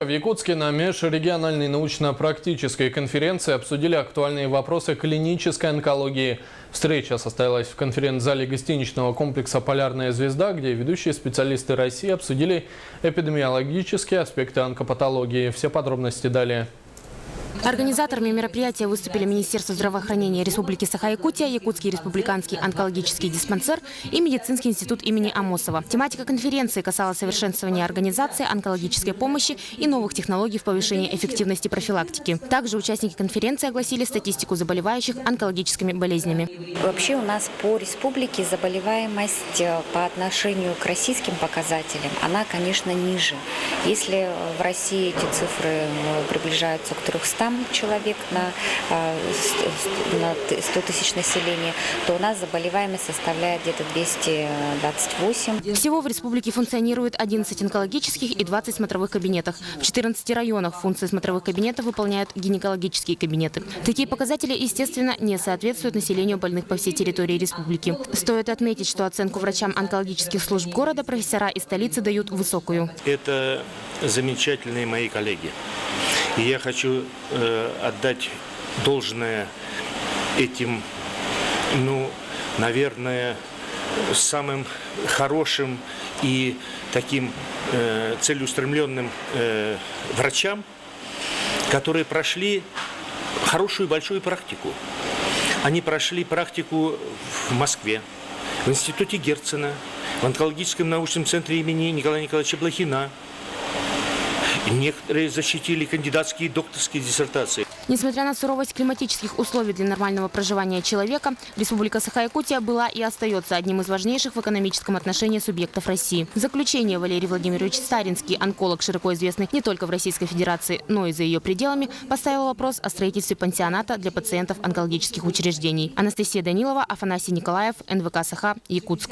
В Якутске на межрегиональной научно-практической конференции обсудили актуальные вопросы клинической онкологии. Встреча состоялась в конференц-зале гостиничного комплекса «Полярная звезда», где ведущие специалисты России обсудили эпидемиологические аспекты онкопатологии. Все подробности далее. Организаторами мероприятия выступили Министерство здравоохранения Республики Саха-Якутия, Якутский республиканский онкологический диспансер и Медицинский институт имени Амосова. Тематика конференции касалась совершенствования организации онкологической помощи и новых технологий в повышении эффективности профилактики. Также участники конференции огласили статистику заболевающих онкологическими болезнями. Вообще у нас по республике заболеваемость по отношению к российским показателям, она, конечно, ниже. Если в России эти цифры приближаются к 300 человек на 100 тысяч населения, то у нас заболеваемость составляет где-то 228. Всего в республике функционирует 11 онкологических и 20 смотровых кабинетов. В 14 районах функции смотровых кабинетов выполняют гинекологические кабинеты. Такие показатели, естественно, не соответствуют населению больных по всей территории республики. Стоит отметить, что оценку врачам онкологических служб города профессора из столицы дают высокую. Это замечательные мои коллеги. И я хочу отдать должное этим, наверное, самым хорошим и таким целеустремленным врачам, которые прошли хорошую большую практику. Они прошли практику в Москве, в институте Герцена, в онкологическом научном центре имени Николая Николаевича Блохина. Некоторые защитили кандидатские и докторские диссертации. Несмотря на суровость климатических условий для нормального проживания человека, Республика Саха-Якутия была и остается одним из важнейших в экономическом отношении субъектов России. В заключение Валерий Владимирович Старинский, онколог, широко известный не только в Российской Федерации, но и за ее пределами, поставил вопрос о строительстве пансионата для пациентов онкологических учреждений. Анастасия Данилова, Афанасий Николаев, НВК Саха, Якутск.